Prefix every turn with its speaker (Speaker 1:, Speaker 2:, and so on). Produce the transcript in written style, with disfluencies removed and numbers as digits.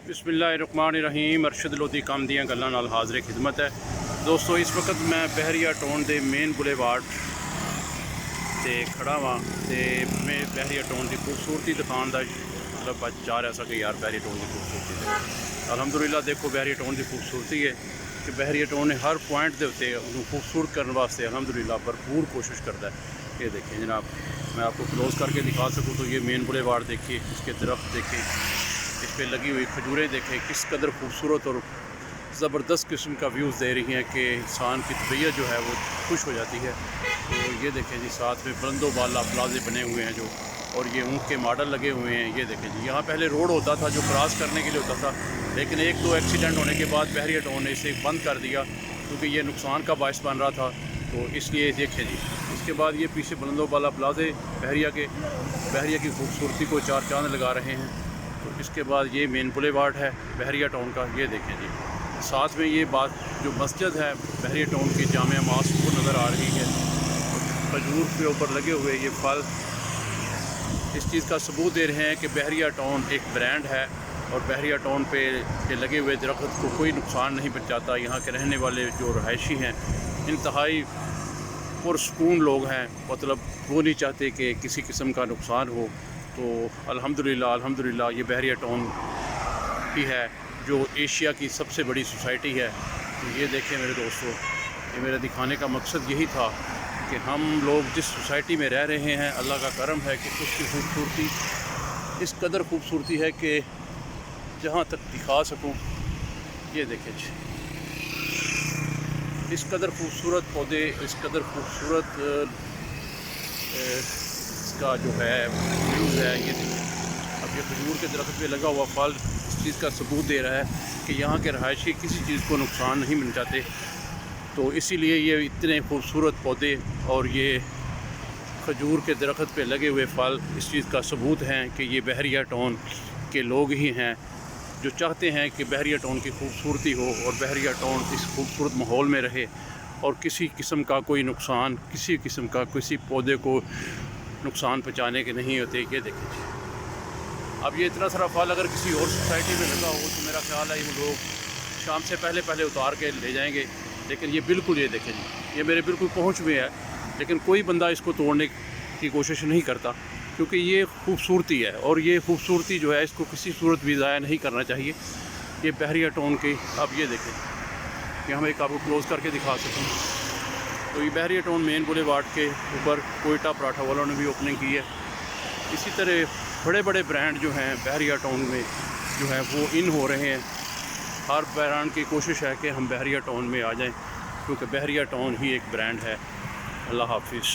Speaker 1: बिस्मिल्लाहिर्रहमानिर्रहीम अरशद लोधी काम दियाँ गल्लां नाल हाज़िर खिदमत है। दोस्तों इस वक्त मैं बहरिया टाउन दे मेन बुलेवार्ड ते खड़ा हाँ ते मैं बहरिया टाउन की खूबसूरती दिखाने का मतलब चाह रहा था कि यार बहरिया टाउन की खूबसूरती अलहमदुलिल्लाह देखो बहरिया टाउन की खूबसूरती है कि बहरिया टाउन ने हर पॉइंट के उत्ते खूबसूरत करने वास्ते अलहमदुलिल्लाह भरपूर कोशिश करता है। ये देखें जनाब, मैं आपको क्लोज़ करके दिखा सकूँ तो ये मेन बुलेवार्ड देखिए, इसके दरख्त देखें, इस पर लगी हुई खजूरें देखें किस कदर खूबसूरत और ज़बरदस्त किस्म का व्यूज़ दे रही हैं कि इंसान की तबीयत जो है वो खुश हो जाती है। तो ये देखें जी, साथ में बुलंदो बाला प्लाजे बने हुए हैं जो, और ये ऊँट के मॉडल लगे हुए हैं। ये देखें जी, यहाँ पहले रोड होता था जो क्रॉस करने के लिए होता था, लेकिन एक दो एक्सीडेंट होने के बाद बहरिया टाउन ने इसे बंद कर दिया क्योंकि ये नुकसान का बायस बन रहा था। तो इसलिए देखें जी, इसके बाद ये पीछे बुलंदो बाला प्लाजे बहरिया की खूबसूरती को चार चांद लगा रहे हैं। तो इसके बाद ये मेन बुलेवार्ड है बहरिया टाउन का। ये देखें जी, साथ में ये बात जो मस्जिद है बहरिया टाउन की जामिया मस्जिद को नज़र आ रही है। खजूर के ऊपर लगे हुए ये फल इस चीज़ का सबूत दे रहे हैं कि बहरिया टाउन एक ब्रांड है और बहरिया टाउन पे ये लगे हुए दरख्त को कोई नुकसान नहीं पहुंचाता। यहाँ के रहने वाले जो रहायशी हैं इंतहाई पुरसकून लोग हैं, मतलब वो नहीं चाहते कि किसी किस्म का नुकसान हो। तो अल्हम्दुलिल्लाह ये बहरिया टाउन ही है जो एशिया की सबसे बड़ी सोसाइटी है। तो ये देखें मेरे दोस्तों, ये मेरा दिखाने का मकसद यही था कि हम लोग जिस सोसाइटी में रह रहे हैं अल्लाह का करम है कि उसकी खूबसूरती इस कदर खूबसूरती है कि जहाँ तक दिखा सकूँ। ये देखें जी, इस कदर खूबसूरत पौधे, इस कदर खूबसूरत इसका जो है व्यूज़ है। ये देखिए, अब ये खजूर के दरख्त पे लगा हुआ फल इस चीज़ का सबूत दे रहा है कि यहाँ के रहायशी किसी चीज़ को नुकसान नहीं पहुंचाते। तो इसीलिए ये इतने खूबसूरत पौधे और ये खजूर के दरख्त पे लगे हुए फल इस चीज़ का सबूत हैं कि ये बहरिया टाउन के लोग ही हैं जो चाहते हैं कि बहरिया टाउन की खूबसूरती हो और बहरिया टाउन इस खूबसूरत माहौल में रहे और किसी किस्म का कोई नुकसान, किसी किस्म का किसी पौधे को नुकसान पहुँचाने के नहीं होते। ये देखें, अब ये इतना सारा फल अगर किसी और सोसाइटी में लगा हो तो मेरा ख्याल है वो लोग शाम से पहले उतार के ले जाएंगे। लेकिन ये बिल्कुल, ये देखें जी, ये मेरे बिल्कुल पहुँच में है, लेकिन कोई बंदा इसको तोड़ने की कोशिश नहीं करता क्योंकि ये खूबसूरती है और ये खूबसूरती जो है इसको किसी सूरत भी ज़ाया नहीं करना चाहिए। ये बहरिया टाउन की, अब ये देखें कि हम एक आपको क्लोज़ करके दिखा सकूँ तो ये बहरिया टाउन मेन बुलेवार्ड के ऊपर कोयटा पराठा वालों ने भी ओपनिंग की है। इसी तरह बड़े बड़े ब्रांड जो हैं बहरिया टाउन में जो है वो इन हो रहे हैं। हर ब्रांड की कोशिश है कि हम बहरिया टाउन में आ जाएं क्योंकि बहरिया टाउन ही एक ब्रांड है। अल्लाह हाफिज़।